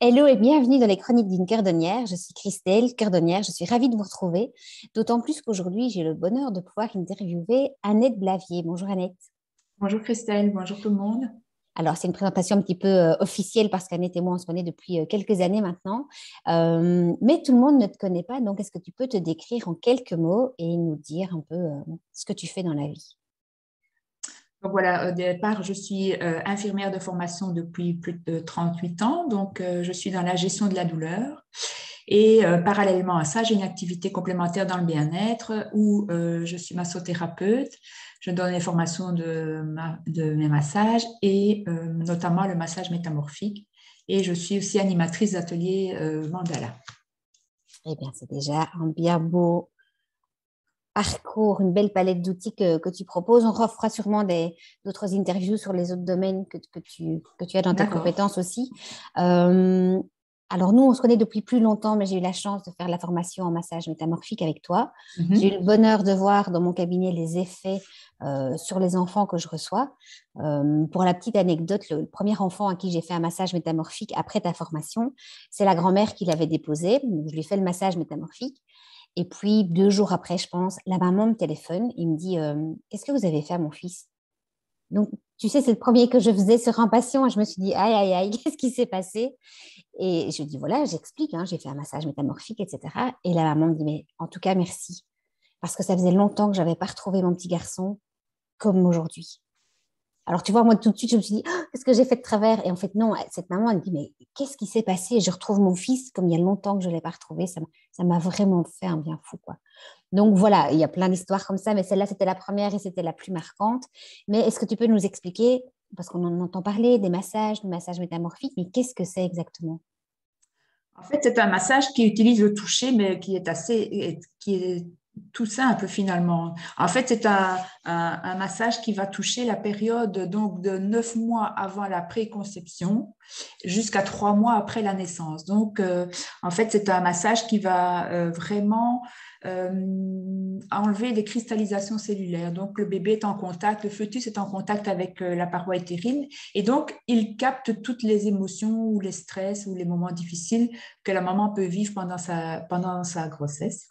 Hello et bienvenue dans les chroniques d'une cordonnière. Je suis Christelle, cordonnière. Je suis ravie de vous retrouver. D'autant plus qu'aujourd'hui, j'ai le bonheur de pouvoir interviewer Annette Blavier. Bonjour Annette. Bonjour Christelle, bonjour tout le monde. Alors, c'est une présentation un petit peu officielle parce qu'Annette et moi, on se connaît depuis quelques années maintenant. Mais tout le monde ne te connaît pas. Donc, est-ce que tu peux te décrire en quelques mots et nous dire un peu ce que tu fais dans la vie? Donc voilà, au départ, je suis infirmière de formation depuis plus de 38 ans. Donc, je suis dans la gestion de la douleur. Et parallèlement à ça, j'ai une activité complémentaire dans le bien-être où je suis massothérapeute. Je donne les formations de mes massages et notamment le massage métamorphique. Et je suis aussi animatrice d'atelier Mandala. Eh bien, c'est déjà un bien beau parcours, une belle palette d'outils que tu proposes. On refera sûrement d'autres interviews sur les autres domaines que tu as dans tes D'accord. compétences aussi. Euh, alors, nous, on se connaît depuis plus longtemps, mais j'ai eu la chance de faire la formation en massage métamorphique avec toi. J'ai eu Mhm. le bonheur de voir dans mon cabinet les effets sur les enfants que je reçois. Pour la petite anecdote, le premier enfant à qui j'ai fait un massage métamorphique après ta formation, c'est la grand-mère qui l'avait déposé. Donc, je lui ai fait le massage métamorphique. Et puis, 2 jours après, je pense, la maman me téléphone et me dit qu'est-ce que vous avez fait à mon fils? Donc, tu sais, c'est le premier que je faisais sur un patient. Et je me suis dit aïe, aïe, aïe, qu'est-ce qui s'est passé? Et je dis voilà, j'explique, hein, j'ai fait un massage métamorphique, etc. Et la maman me dit mais en tout cas, merci. Parce que ça faisait longtemps que je n'avais pas retrouvé mon petit garçon comme aujourd'hui. Alors, tu vois, moi, tout de suite, je me suis dit, ah, qu'est-ce que j'ai fait de travers? Et en fait, non, cette maman, elle me dit, mais qu'est-ce qui s'est passé? Et je retrouve mon fils comme il y a longtemps que je ne l'ai pas retrouvé. Ça m'a vraiment fait un bien fou, quoi. Donc, voilà, il y a plein d'histoires comme ça, mais celle-là, c'était la première et c'était la plus marquante. Mais est-ce que tu peux nous expliquer, parce qu'on en entend parler, des massages, du massage métamorphique, mais qu'est-ce que c'est exactement? En fait, c'est un massage qui utilise le toucher, mais qui est tout simple finalement. En fait, c'est un massage qui va toucher la période donc de 9 mois avant la préconception jusqu'à 3 mois après la naissance. Donc, en fait, c'est un massage qui va vraiment enlever les cristallisations cellulaires. Donc, le bébé est en contact, le fœtus est en contact avec la paroi utérine et donc il capte toutes les émotions ou les stress ou les moments difficiles que la maman peut vivre pendant sa grossesse.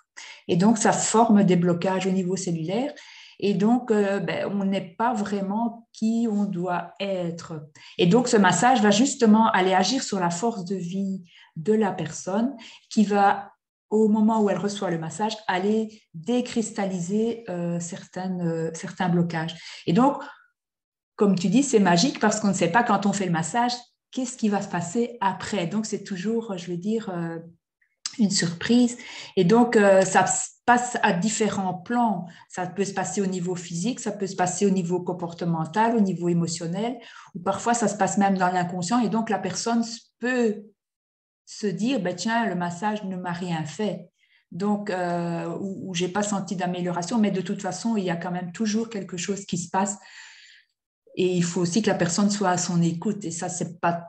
Et donc, ça forme des blocages au niveau cellulaire. Et donc, on n'est pas vraiment qui on doit être. Et donc, ce massage va justement aller agir sur la force de vie de la personne qui va, au moment où elle reçoit le massage, aller décristalliser certains blocages. Et donc, comme tu dis, c'est magique parce qu'on ne sait pas quand on fait le massage, qu'est-ce qui va se passer après. Donc, c'est toujours, je veux dire, une surprise. Et donc, ça se passe à différents plans. Ça peut se passer au niveau physique, ça peut se passer au niveau comportemental, au niveau émotionnel, ou parfois ça se passe même dans l'inconscient. Et donc, la personne peut se dire, ben, tiens, le massage ne m'a rien fait. Donc, ou j'ai pas senti d'amélioration, mais de toute façon, il y a quand même toujours quelque chose qui se passe et il faut aussi que la personne soit à son écoute. Et ça, c'est pas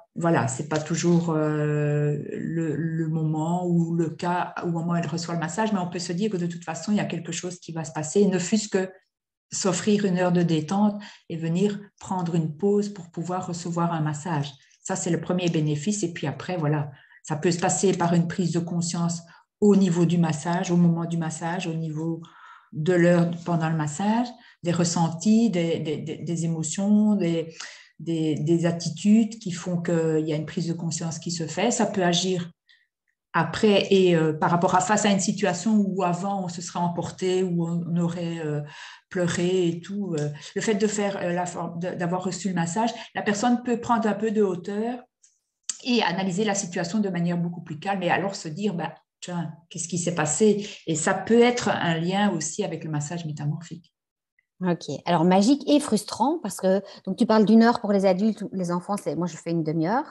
toujours le moment ou le cas au moment où elle reçoit le massage, mais on peut se dire que de toute façon, il y a quelque chose qui va se passer, ne fût-ce que s'offrir une heure de détente et venir prendre une pause pour pouvoir recevoir un massage. Ça, c'est le premier bénéfice. Et puis après, voilà, ça peut se passer par une prise de conscience au niveau du massage, au moment du massage, au niveau de l'heure pendant le massage, des ressentis, des émotions, des attitudes qui font qu'il y a une prise de conscience qui se fait. Ça peut agir après et par rapport à face à une situation où avant on se serait emporté, où on aurait pleuré et tout. Le fait de faire d'avoir reçu le massage, la personne peut prendre un peu de hauteur et analyser la situation de manière beaucoup plus calme et alors se dire, bah, tiens, qu'est-ce qui s'est passé? Et ça peut être un lien aussi avec le massage métamorphique. Ok, alors magique et frustrant parce que donc tu parles d'1 heure pour les adultes, les enfants, moi je fais une demi-heure,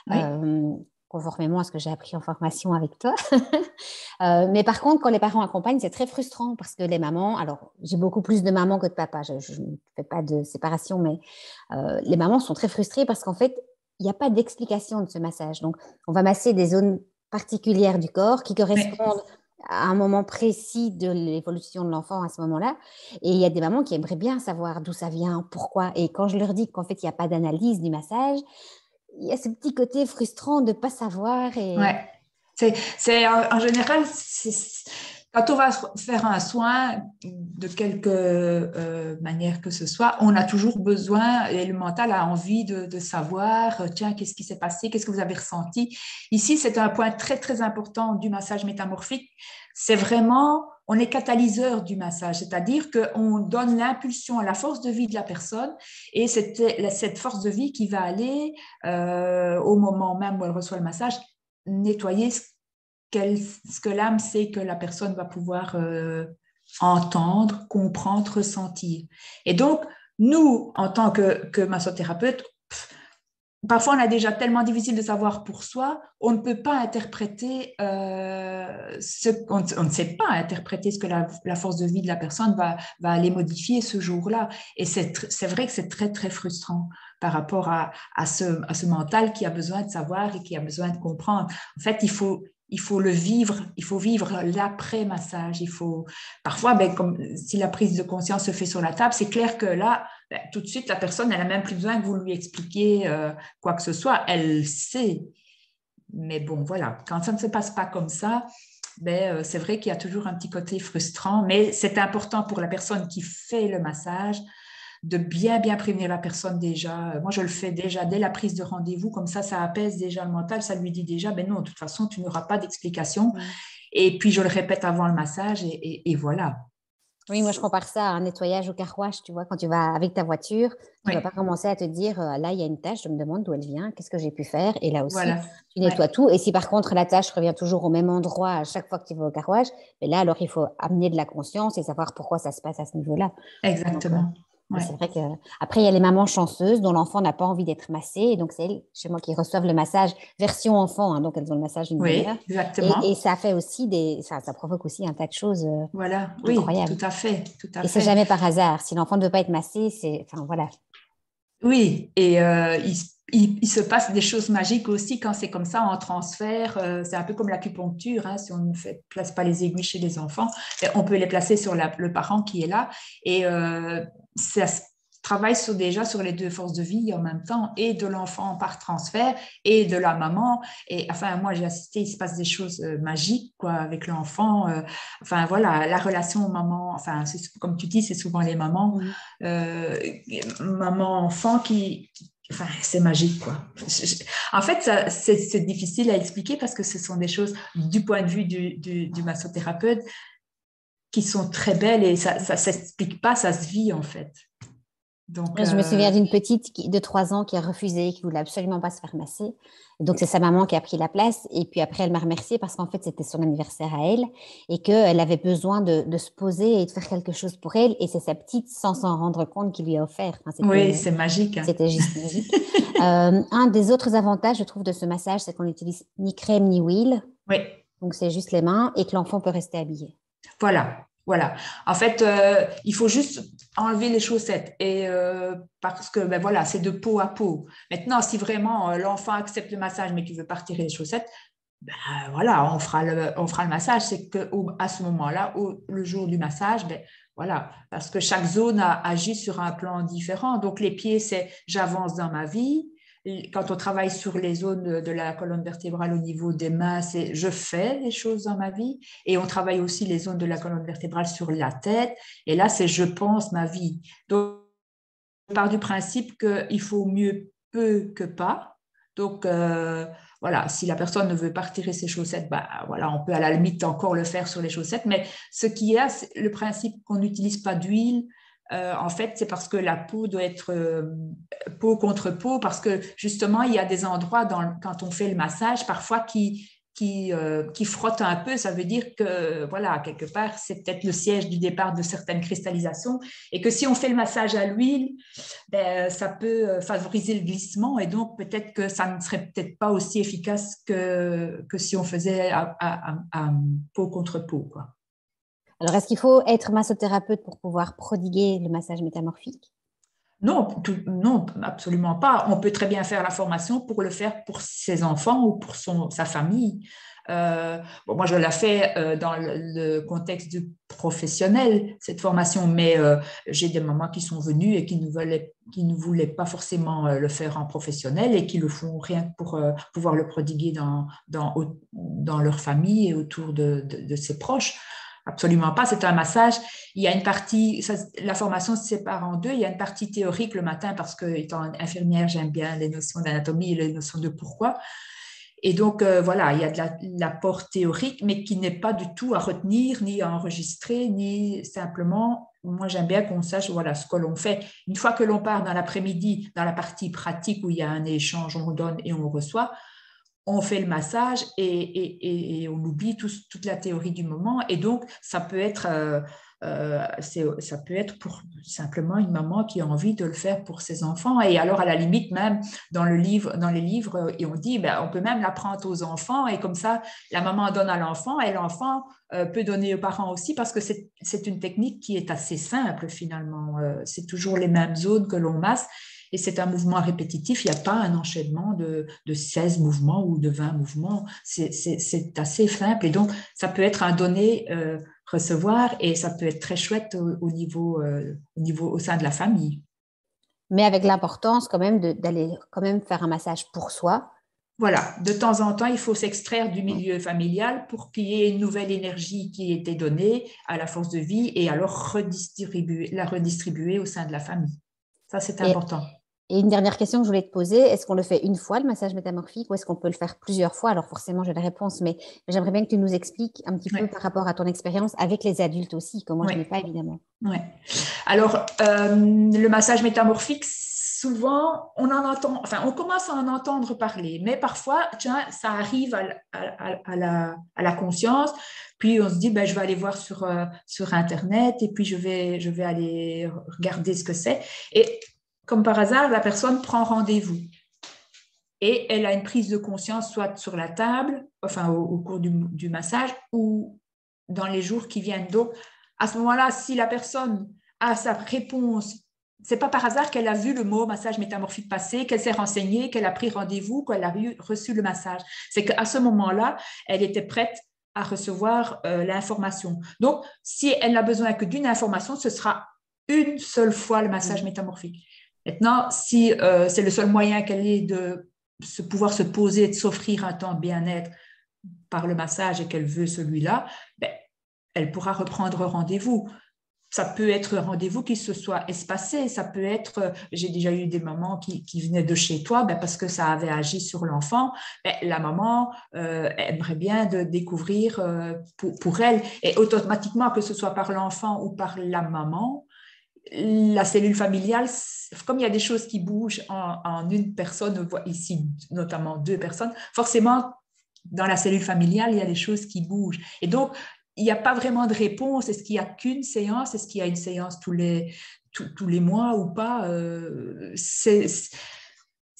Oui. euh, conformément à ce que j'ai appris en formation avec toi. Mais par contre, quand les parents accompagnent, c'est très frustrant parce que les mamans, alors j'ai beaucoup plus de mamans que de papas, je ne fais pas de séparation, mais les mamans sont très frustrées parce qu'en fait, il n'y a pas d'explication de ce massage. Donc, on va masser des zones particulières du corps qui Oui. correspondent à un moment précis de l'évolution de l'enfant à ce moment-là. Et il y a des mamans qui aimeraient bien savoir d'où ça vient, pourquoi. Et quand je leur dis qu'en fait, il n'y a pas d'analyse du massage, il y a ce petit côté frustrant de ne pas savoir. Ouais. En général, quand on va faire un soin de quelque manière que ce soit, on a toujours besoin, et le mental a envie de savoir, tiens, qu'est-ce qui s'est passé, qu'est-ce que vous avez ressenti. Ici, c'est un point très, très important du massage métamorphique. C'est vraiment, on est catalyseur du massage, c'est-à-dire qu'on donne l'impulsion à la force de vie de la personne et cette force de vie qui va aller, au moment même où elle reçoit le massage, nettoyer ce que l'âme sait que la personne va pouvoir entendre, comprendre, ressentir. Et donc, nous, en tant que massothérapeute, parfois on a déjà tellement difficile de savoir pour soi, on ne peut pas interpréter, on ne sait pas interpréter ce que la force de vie de la personne va aller modifier ce jour-là. Et c'est vrai que c'est très, très frustrant par rapport à ce mental qui a besoin de savoir et qui a besoin de comprendre. En fait, il faut le vivre, il faut vivre l'après-massage. Parfois, comme si la prise de conscience se fait sur la table, c'est clair que là, tout de suite, la personne, elle n'a même plus besoin que vous lui expliquiez quoi que ce soit, elle sait. Mais bon, voilà, quand ça ne se passe pas comme ça, c'est vrai qu'il y a toujours un petit côté frustrant, mais c'est important pour la personne qui fait le massage de bien, bien prévenir la personne déjà. Moi, je le fais déjà dès la prise de rendez-vous, comme ça apaise déjà le mental, ça lui dit déjà, non, de toute façon, tu n'auras pas d'explication. Et puis, je le répète avant le massage et voilà. Oui, moi, je compare ça à un nettoyage au car wash, tu vois, quand tu vas avec ta voiture, tu ne vas pas commencer à te dire, là, il y a une tâche, je me demande d'où elle vient, qu'est-ce que j'ai pu faire, et là aussi, voilà. tu nettoies tout. Et si par contre, la tâche revient toujours au même endroit à chaque fois que tu vas au car wash, là, alors, il faut amener de la conscience et savoir pourquoi ça se passe à ce niveau-là. Exactement. Donc, c'est vrai que après, il y a les mamans chanceuses dont l'enfant n'a pas envie d'être massé. Et donc, c'est elles, chez moi, qui reçoivent le massage version enfant. Donc, elles ont le massage une demi-heure. Exactement. Et ça fait aussi ça provoque aussi un tas de choses voilà. incroyables. Tout à fait. Et c'est jamais par hasard. Si l'enfant ne veut pas être massé, voilà. Oui, et il se passe des choses magiques aussi quand c'est comme ça en transfert. C'est un peu comme l'acupuncture, hein, si on ne place pas les aiguilles chez les enfants, on peut les placer sur le parent qui est là. Et ça se travaille déjà sur les deux forces de vie en même temps, et de l'enfant par transfert et de la maman. Et enfin, moi, j'ai assisté, il se passe des choses magiques quoi, avec l'enfant. Enfin, voilà, la relation maman, enfin, comme tu dis, c'est souvent les mamans, maman-enfant enfin, c'est magique, quoi. En fait, c'est difficile à expliquer parce que ce sont des choses, du point de vue du massothérapeute, qui sont très belles et ça ne s'explique pas, ça se vit, en fait. Donc, je me souviens d'une petite de 3 ans qui a refusé, qui ne voulait absolument pas se faire masser. Et donc, c'est sa maman qui a pris la place. Et puis après, elle m'a remerciée parce qu'en fait, c'était son anniversaire à elle et qu'elle avait besoin de se poser et de faire quelque chose pour elle. Et c'est sa petite, sans s'en rendre compte, qui lui a offert. Enfin, oui, c'est magique. Hein. C'était juste magique. Un des autres avantages, je trouve, de ce massage, c'est qu'on n'utilise ni crème ni huile. Oui. Donc, c'est juste les mains et que l'enfant peut rester habillé. Voilà. En fait, il faut juste enlever les chaussettes parce que voilà, c'est de peau à peau. Maintenant, si vraiment l'enfant accepte le massage mais qu'il veut pas retirer les chaussettes, voilà, on fera le massage. C'est qu'à ce moment-là, le jour du massage, voilà, parce que chaque zone agit sur un plan différent. Donc les pieds, c'est j'avance dans ma vie. Quand on travaille sur les zones de la colonne vertébrale au niveau des mains, c'est je fais des choses dans ma vie. Et on travaille aussi les zones de la colonne vertébrale sur la tête. Et là, c'est je pense ma vie. Donc, je pars du principe qu'il faut mieux peu que pas. Donc, voilà, si la personne ne veut pas retirer ses chaussettes, voilà, on peut à la limite encore le faire sur les chaussettes. Mais ce qui est, c'est le principe qu'on n'utilise pas d'huile. En fait, c'est parce que la peau doit être peau contre peau, parce que justement, il y a des endroits quand on fait le massage, parfois qui frottent un peu. Ça veut dire que, voilà, quelque part, c'est peut-être le siège du départ de certaines cristallisations, et que si on fait le massage à l'huile, ça peut favoriser le glissement, et donc peut-être que ça ne serait peut-être pas aussi efficace que si on faisait à peau contre peau, quoi. Alors, est-ce qu'il faut être massothérapeute pour pouvoir prodiguer le massage métamorphique? Non, non, absolument pas. On peut très bien faire la formation pour le faire pour ses enfants ou pour sa famille. Bon, moi, je l'ai fait dans le contexte du professionnel, cette formation, mais j'ai des mamans qui sont venues et qui ne voulaient pas forcément le faire en professionnel et qui le font rien que pour pouvoir le prodiguer dans leur famille et autour de ses proches. Absolument pas, c'est un massage. Il y a une partie, la formation se sépare en deux. Il y a une partie théorique le matin parce que, étant infirmière, j'aime bien les notions d'anatomie et les notions de pourquoi. Et donc, voilà, il y a de l'apport théorique, mais qui n'est pas du tout à retenir, ni à enregistrer, ni simplement, moi j'aime bien qu'on sache voilà, ce que l'on fait. Une fois que l'on part dans l'après-midi, dans la partie pratique où il y a un échange, on donne et on reçoit, on fait le massage et on oublie toute la théorie du moment. Et donc, ça peut être pour simplement une maman qui a envie de le faire pour ses enfants. Et alors, à la limite, même dans les livres, et on dit, ben, on peut même l'apprendre aux enfants. Et comme ça, la maman donne à l'enfant et l'enfant peut donner aux parents aussi parce que c'est une technique qui est assez simple finalement. C'est toujours les mêmes zones que l'on masse. Et c'est un mouvement répétitif, il n'y a pas un enchaînement de 16 mouvements ou de 20 mouvements. C'est assez simple. Et donc, ça peut être un donner-recevoir et ça peut être très chouette au niveau au sein de la famille. Mais avec l'importance quand même d'aller quand même faire un massage pour soi. Voilà, de temps en temps, il faut s'extraire du milieu familial pour qu'il y ait une nouvelle énergie qui ait été donnée à la force de vie et alors la redistribuer au sein de la famille. Ça, c'est Et, important. et une dernière question que je voulais te poser, est-ce qu'on le fait une fois, le massage métamorphique, ou est-ce qu'on peut le faire plusieurs fois? Alors forcément, j'ai la réponse, mais j'aimerais bien que tu nous expliques un petit peu Ouais. par rapport à ton expérience avec les adultes aussi, que moi je n'ai Ouais. pas évidemment. Ouais. Alors, le massage métamorphique, souvent, on commence à en entendre parler, mais parfois, tiens, ça arrive à la conscience, puis on se dit, ben, je vais aller voir sur Internet, et puis je vais aller regarder ce que c'est. Et comme par hasard, la personne prend rendez-vous. Et elle a une prise de conscience soit sur la table, enfin au cours du massage, ou dans les jours qui viennent. Donc, à ce moment-là, si la personne a sa réponse, c'est pas par hasard qu'elle a vu le mot massage métamorphique passer, qu'elle s'est renseignée, qu'elle a pris rendez-vous, qu'elle a reçu le massage. C'est qu'à ce moment-là, elle était prête à recevoir l'information. Donc, si elle n'a besoin que d'une information, ce sera une seule fois le massage métamorphique. Maintenant, si c'est le seul moyen qu'elle ait de pouvoir se poser, de s'offrir un temps de bien-être par le massage et qu'elle veut celui-là, ben, elle pourra reprendre rendez-vous. Ça peut être un rendez-vous qui se soit espacé, ça peut être, j'ai déjà eu des mamans qui venaient de chez toi ben, parce que ça avait agi sur l'enfant, ben, la maman aimerait bien de découvrir pour elle, et automatiquement, que ce soit par l'enfant ou par la maman, la cellule familiale, comme il y a des choses qui bougent en une personne, ici notamment deux personnes, forcément, dans la cellule familiale, il y a des choses qui bougent. Et donc, il n'y a pas vraiment de réponse. Est-ce qu'il n'y a qu'une séance? Est-ce qu'il y a une séance tous les mois ou pas? C'est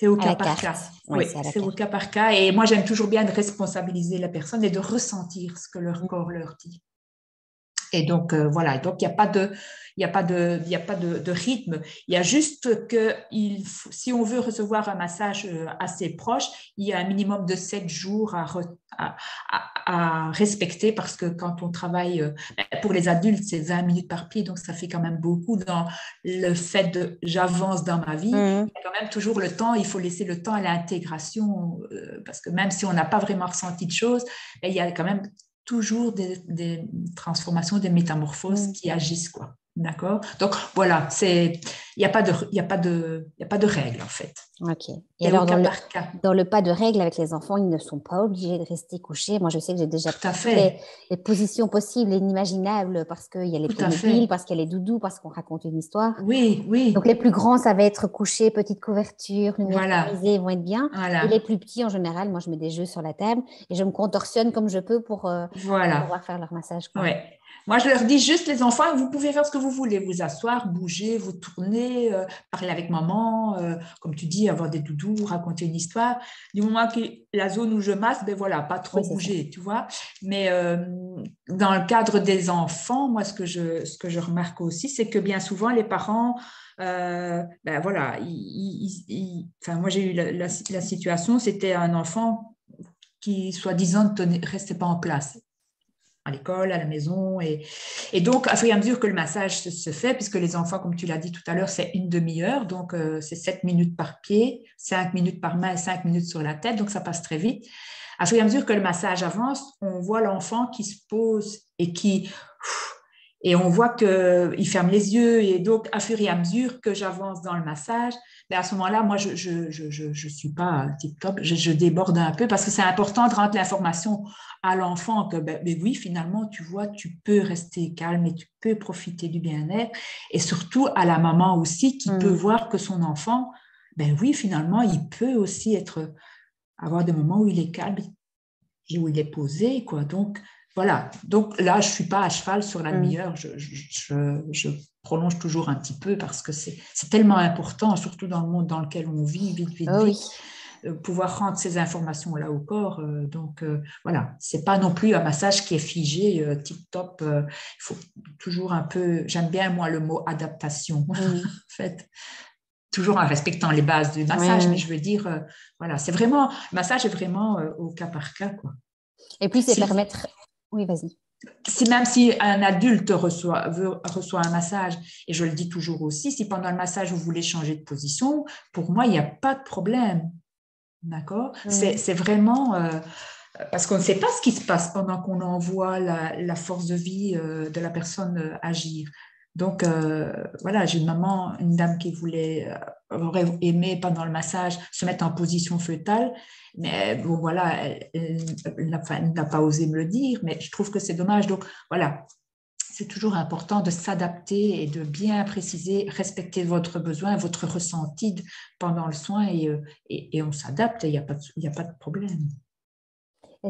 au À cas la par carte. cas. Oui, Oui, c'est à la c'est au carte. cas par cas. Et moi, j'aime toujours bien de responsabiliser la personne et de ressentir ce que leur corps leur dit. Et donc, voilà, donc il n'y a pas de rythme. Il y a juste que si on veut recevoir un massage assez proche, il y a un minimum de 7 jours à respecter parce que quand on travaille, pour les adultes, c'est 20 minutes par pied, donc ça fait quand même beaucoup dans le fait de j'avance dans ma vie. Il y a quand même toujours le temps, il faut laisser le temps à l'intégration parce que même si on n'a pas vraiment ressenti de choses, il y a quand même toujours des transformations, des métamorphoses qui agissent, quoi. D'accord? Donc, voilà, il n'y a pas de règle, en fait. Ok. Et C'est au alors, cas par cas. dans le pas de règles avec les enfants, ils ne sont pas obligés de rester couchés. Moi, je sais que j'ai déjà Tout à toutes les, fait. les positions possibles et inimaginables parce qu'il y a les Tout à Playmobil, fait. parce qu'il y a les doudous, parce qu'on raconte une histoire. Oui, Donc, oui. les plus grands, ça va être couché, petite couverture, lumière Voilà. tamisée, ils vont être bien. Et les Voilà. plus petits, en général, moi, je mets des jeux sur la table et je me contorsionne comme je peux pour Voilà. pouvoir faire leur massage, quoi. Ouais. Moi, je leur dis juste, les enfants, vous pouvez faire ce que vous voulez, vous asseoir, bouger, vous tourner, parler avec maman, comme tu dis, avoir des doudous, raconter une histoire. Du moment que la zone où je masse, ben voilà, pas trop Oui, c'est ça. bouger, tu vois. Mais dans le cadre des enfants, moi, ce que je remarque aussi, c'est que bien souvent, les parents, ben voilà, enfin, moi, j'ai eu la situation, c'était un enfant qui soi-disant, ne restaient pas en place à l'école, à la maison. Et donc, à fur et à mesure que le massage se fait, puisque les enfants, comme tu l'as dit tout à l'heure, c'est une demi-heure, donc c'est 7 minutes par pied, 5 minutes par main et 5 minutes sur la tête, donc ça passe très vite. À fur et à mesure que le massage avance, on voit l'enfant qui se pose et on voit qu'il ferme les yeux. Et donc, à fur et à mesure que j'avance dans le massage, à ce moment-là, moi, je suis pas tip-top, je déborde un peu parce que c'est important de rendre l'information à l'enfant que, mais oui, finalement, tu vois, tu peux rester calme et tu peux profiter du bien-être. Et surtout à la maman aussi qui peut voir que son enfant, oui, finalement, il peut aussi avoir des moments où il est calme et où il est posé, quoi. Donc, voilà. Donc là, je ne suis pas à cheval sur la demi-heure. Je prolonge toujours un petit peu parce que c'est tellement important, surtout dans le monde dans lequel on vit, vite, pouvoir rendre ces informations-là au corps. Donc, voilà. Ce n'est pas non plus un massage qui est figé, tip-top. Il faut toujours un peu... J'aime bien, moi, le mot adaptation, en fait. Toujours en respectant les bases du massage, mais je veux dire, voilà, c'est vraiment... Le massage est vraiment au cas par cas, quoi. Et puis, c'est permettre... Oui, vas-y. Même si un adulte reçoit un massage, et je le dis toujours aussi, si pendant le massage, vous voulez changer de position, pour moi, il n'y a pas de problème. D'accord ? C'est vraiment... parce qu'on ne sait pas ce qui se passe pendant qu'on envoie la force de vie de la personne agir. Donc, voilà, j'ai une dame qui aurait aimé pendant le massage se mettre en position fœtale, mais bon, voilà, elle n'a pas osé me le dire, mais je trouve que c'est dommage. Donc, voilà, c'est toujours important de s'adapter et de bien préciser, respecter votre besoin, votre ressenti pendant le soin et on s'adapte, il n'y a pas de problème.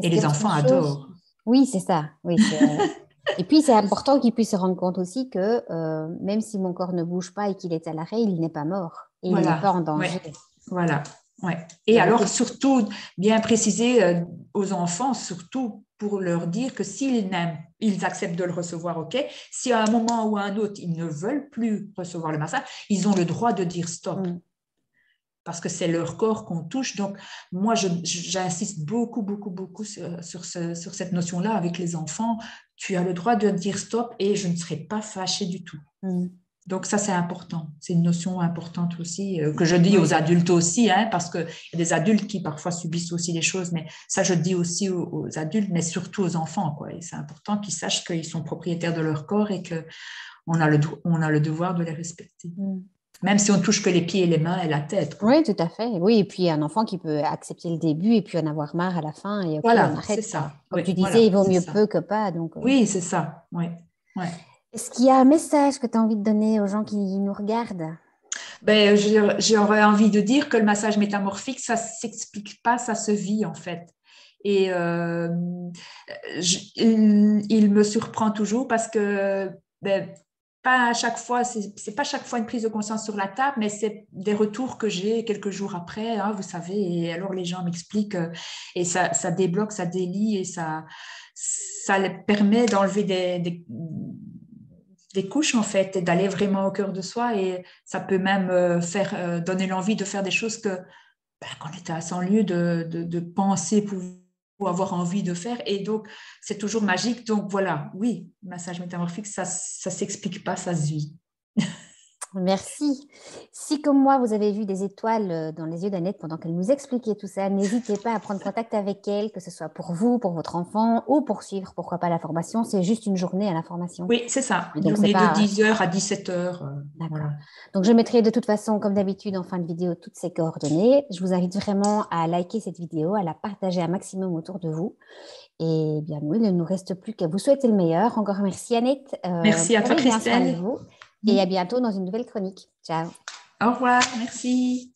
Et les enfants adorent. Oui, c'est ça. Oui, et puis, c'est important qu'ils puissent se rendre compte aussi que même si mon corps ne bouge pas et qu'il est à l'arrêt, il n'est pas mort et il n'est pas en danger. Ouais. Voilà. Ouais. Et alors, surtout, bien préciser aux enfants, surtout pour leur dire que s'ils n'aiment, ils acceptent de le recevoir, OK. Si à un moment ou à un autre, ils ne veulent plus recevoir le massage, ils ont le droit de dire stop. Parce que c'est leur corps qu'on touche. Donc, moi, j'insiste beaucoup sur cette notion-là avec les enfants. Tu as le droit de dire stop et je ne serai pas fâchée du tout. Donc, ça, c'est important. C'est une notion importante aussi, que je dis aux adultes aussi, parce qu'il y a des adultes qui parfois subissent aussi des choses, mais ça, je dis aussi aux adultes, mais surtout aux enfants, quoi. Et c'est important qu'ils sachent qu'ils sont propriétaires de leur corps et qu'on a le devoir de les respecter. Même si on ne touche que les pieds et les mains et la tête. Quoi. Oui, tout à fait. Oui, et puis un enfant qui peut accepter le début et puis en avoir marre à la fin. Et voilà, on arrête, c'est ça. Comme tu disais, il vaut mieux peu que pas. Donc, oui, c'est ça. Oui. Ouais. Est-ce qu'il y a un message que tu as envie de donner aux gens qui nous regardent ? J'aurais envie de dire que le massage métamorphique, ça ne s'explique pas, ça se vit en fait. Et il me surprend toujours parce que... pas à chaque fois, c'est pas chaque fois une prise de conscience sur la table, mais c'est des retours que j'ai quelques jours après, vous savez, et alors les gens m'expliquent et ça débloque, ça délie et ça permet d'enlever des couches en fait et d'aller vraiment au cœur de soi et ça peut même donner l'envie de faire des choses qu'on était à 100 lieues de penser pour avoir envie de faire. Et donc, c'est toujours magique. Donc, voilà, oui, massage métamorphique, ça ne s'explique pas, ça se vit. Merci. Si, comme moi, vous avez vu des étoiles dans les yeux d'Annette pendant qu'elle nous expliquait tout ça, n'hésitez pas à prendre contact avec elle, que ce soit pour vous, pour votre enfant ou pour suivre, pourquoi pas, la formation. C'est juste une journée à la formation. Oui, c'est ça. Une journée de 10h à 17h. Voilà. Donc, je mettrai de toute façon, comme d'habitude, en fin de vidéo, toutes ces coordonnées. Je vous invite vraiment à liker cette vidéo, à la partager un maximum autour de vous. Et bien, il ne nous reste plus qu'à vous souhaiter le meilleur. Encore merci, Annette. Merci à toi, Christelle. Et à bientôt dans une nouvelle chronique. Ciao. Au revoir, merci.